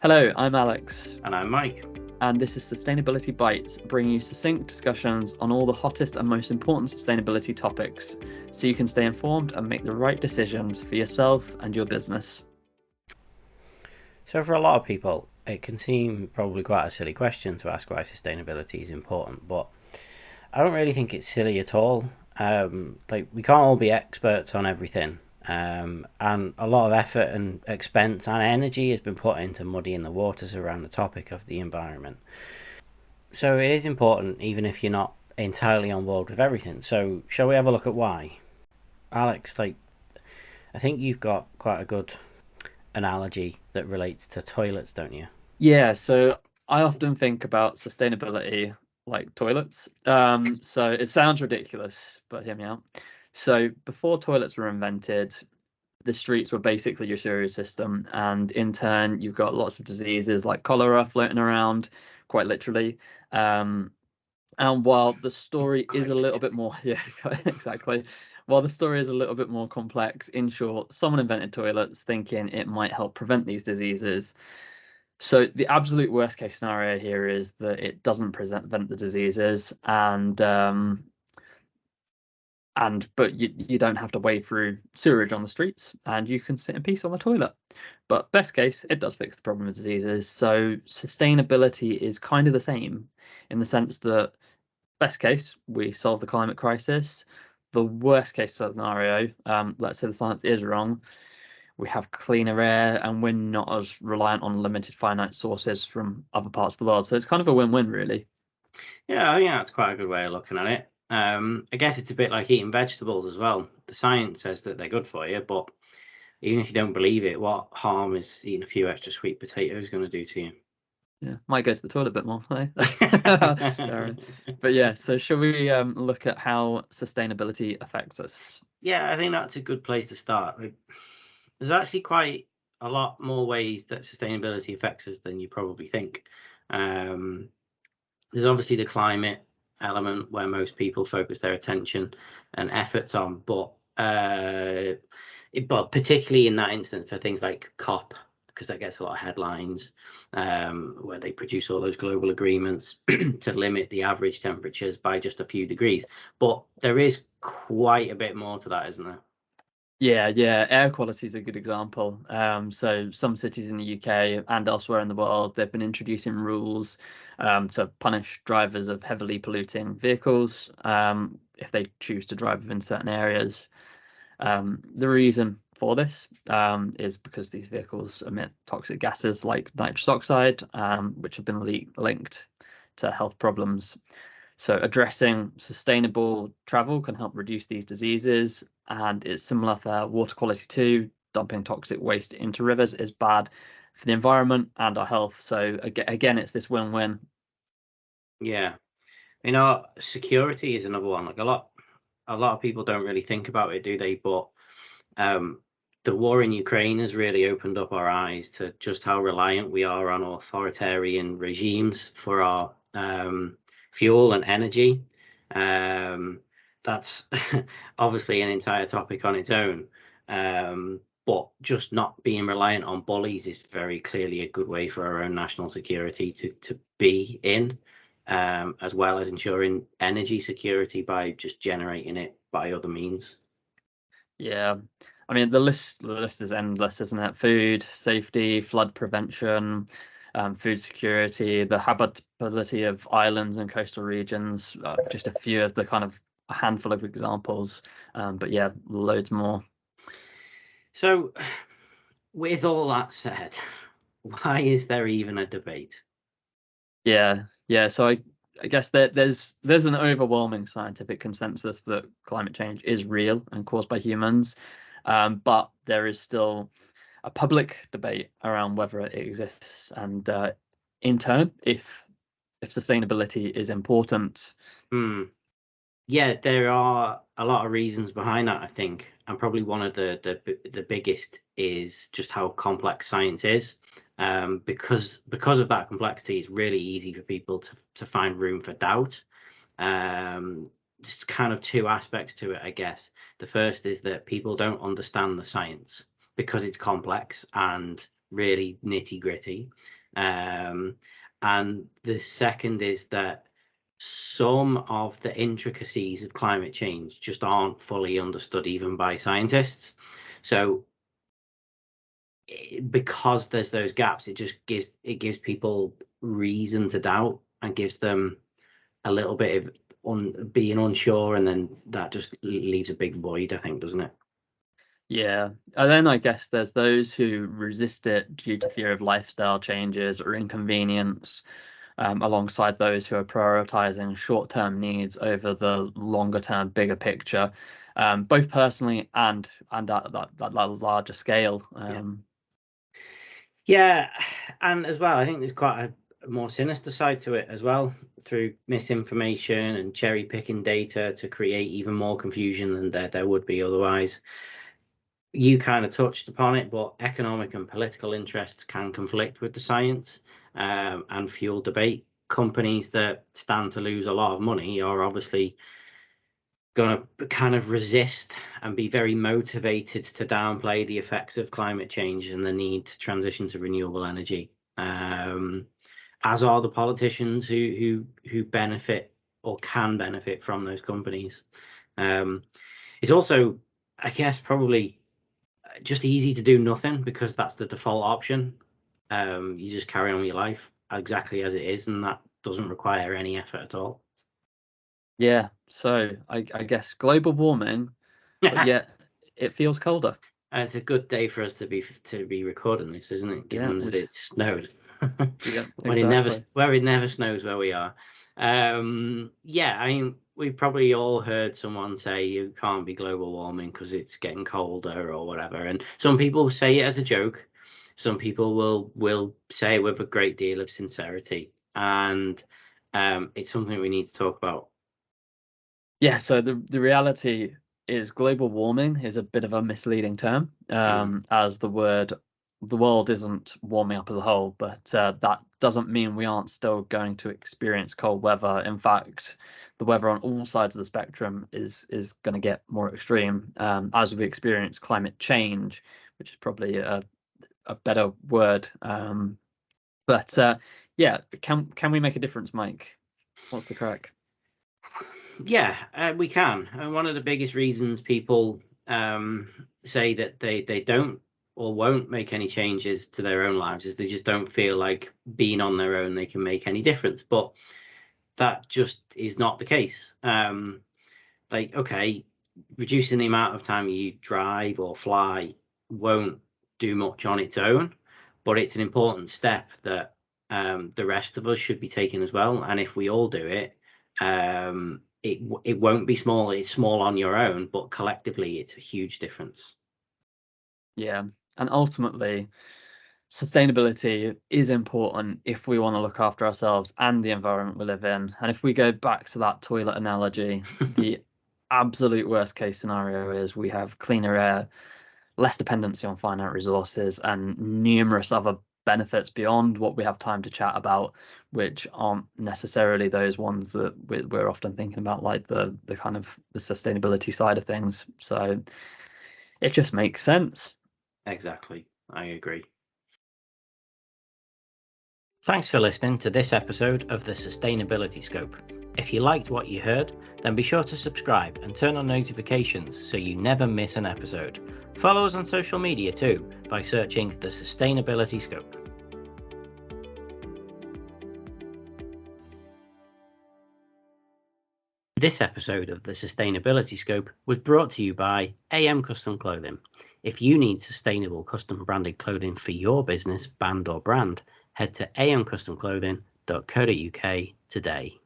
Hello, I'm Alex, And I'm Mike. and this is Sustainability Bites, bringing you succinct discussions on all the hottest and most important sustainability topics so you can stay informed and make the right decisions for yourself and your business. So, for a lot of people, it can seem probably quite a silly question to ask why sustainability is important, but I don't really think it's silly at all. We can't all be experts on everything, and a lot of effort and expense and energy has been put into muddying the waters around the topic of the environment. So, it is important, even if you're not entirely on board with everything. So, shall we have a look at why? Alex, I think you've got quite a good analogy that relates to toilets, don't you? Yeah, so I often think about sustainability like toilets. So it sounds ridiculous, but hear me out. So before toilets were invented, the streets were basically your sewage system, and in turn, you've got lots of diseases like cholera floating around, quite literally. Um, and while the story is Quite a little bit literally. more, yeah, exactly. While the story is a little bit more complex, in short, someone invented toilets thinking it might help prevent these diseases. So the absolute worst case scenario here is that it doesn't prevent the diseases, and but you don't have to wade through sewerage on the streets, and you can sit in peace on the toilet. But best case, it does fix the problem of diseases. So sustainability is kind of the same in the sense that best case, we solve the climate crisis. The worst case scenario, let's say the science is wrong, we have cleaner air and we're not as reliant on limited finite sources from other parts of the world. So it's kind of a win-win, really. Yeah, I think that's quite a good way of looking at it. I guess it's a bit like eating vegetables as well. The science says that they're good for you, but even if you don't believe it, what harm is eating a few extra sweet potatoes going to do to you? Yeah, might go to the toilet a bit more. Hey? But yeah, so shall we look at how sustainability affects us? Yeah, I think that's a good place to start. There's actually quite a lot more ways that sustainability affects us than you probably think. Um, there's obviously the climate element where most people focus their attention and efforts on, but particularly in that instance for things like COP, because that gets a lot of headlines, where they produce all those global agreements to limit the average temperatures by just a few degrees. But there is quite a bit more to that, isn't there? Yeah, air quality is a good example. So some cities in the UK and elsewhere in the world, they've been introducing rules to punish drivers of heavily polluting vehicles if they choose to drive within certain areas. The reason for this is because these vehicles emit toxic gases like nitrous oxide, which have been linked to health problems. So addressing sustainable travel can help reduce these diseases, and it's similar for water quality too. Dumping toxic waste into rivers is bad for the environment and our health. So again, it's this win-win. Yeah. Security is another one. A lot of people don't really think about it, do they? But um, the war in Ukraine has really opened up our eyes to just how reliant we are on authoritarian regimes for our fuel and energy. Um, that's obviously an entire topic on its own. But just not being reliant on bullies is very clearly a good way for our own national security to be in, as well as ensuring energy security by just generating it by other means. Yeah. I mean, the list is endless, isn't it? Food safety, flood prevention, food security, the habitability of islands and coastal regions, just a few of the kind of a handful of examples. But yeah, loads more. So, with all that said, why is there even a debate? Yeah. So I guess there's an overwhelming scientific consensus that climate change is real and caused by humans, but there is still a public debate around whether it exists and in turn if sustainability is important. Hmm. Yeah, there are a lot of reasons behind that, I think, and probably one of the biggest is just how complex science is. Because of that complexity, it's really easy for people to find room for doubt. There's kind of two aspects to it, I guess. The first is that people don't understand the science because it's complex and really nitty gritty. And the second is that some of the intricacies of climate change just aren't fully understood even by scientists. So because there's those gaps, it gives people reason to doubt and gives them a little bit of being unsure, and then that just leaves a big void, I think, doesn't it? Yeah, and then I guess there's those who resist it due to fear of lifestyle changes or inconvenience, alongside those who are prioritizing short-term needs over the longer-term, bigger picture, both personally and at that larger scale. Yeah, and as well, I think there's quite a more sinister side to it as well, through misinformation and cherry picking data to create even more confusion than there would be otherwise. You kind of touched upon it, but economic and political interests can conflict with the science, and fuel debate. Companies that stand to lose a lot of money are obviously going to kind of resist and be very motivated to downplay the effects of climate change and the need to transition to renewable energy, as are the politicians who benefit or can benefit from those companies. It's also, I guess, probably just easy to do nothing because that's the default option. You just carry on with your life exactly as it is, and that doesn't require any effort at all. Yeah, so I guess global warming, but yet it feels colder. It's a good day for us to be recording this, isn't it? Given that it snowed. Yeah, when exactly. it never snows where we are. Yeah, I mean, we've probably all heard someone say you can't be global warming because it's getting colder or whatever. And some people say it as a joke. Some people will say it with a great deal of sincerity. And it's something we need to talk about. Yeah, so the reality is global warming is a bit of a misleading term, as the world isn't warming up as a whole, but that doesn't mean we aren't still going to experience cold weather. In fact, the weather on all sides of the spectrum is going to get more extreme, as we experience climate change, which is probably a better word. But yeah, can we make a difference, Mike? What's the crack? Yeah, we can. And one of the biggest reasons people say that they don't or won't make any changes to their own lives is they just don't feel like being on their own they can make any difference. But that just is not the case. Like, okay, reducing the amount of time you drive or fly won't do much on its own, but it's an important step that the rest of us should be taking as well. And if we all do it, it won't be small. It's small on your own, but collectively, it's a huge difference. Yeah, and ultimately, sustainability is important if we want to look after ourselves and the environment we live in. And if we go back to that toilet analogy, the absolute worst case scenario is we have cleaner air, less dependency on finite resources, and numerous other benefits beyond what we have time to chat about, which aren't necessarily those ones that we're often thinking about, like the kind of the sustainability side of things. So it just makes sense. Exactly. I agree. Thanks for listening to this episode of the Sustainability Scope. If you liked what you heard, then be sure to subscribe and turn on notifications so you never miss an episode. Follow us on social media too by searching the Sustainability Scope. This episode of the Sustainability Scope was brought to you by AM Custom Clothing. If you need sustainable custom branded clothing for your business, band or brand, head to amcustomclothing.co.uk today.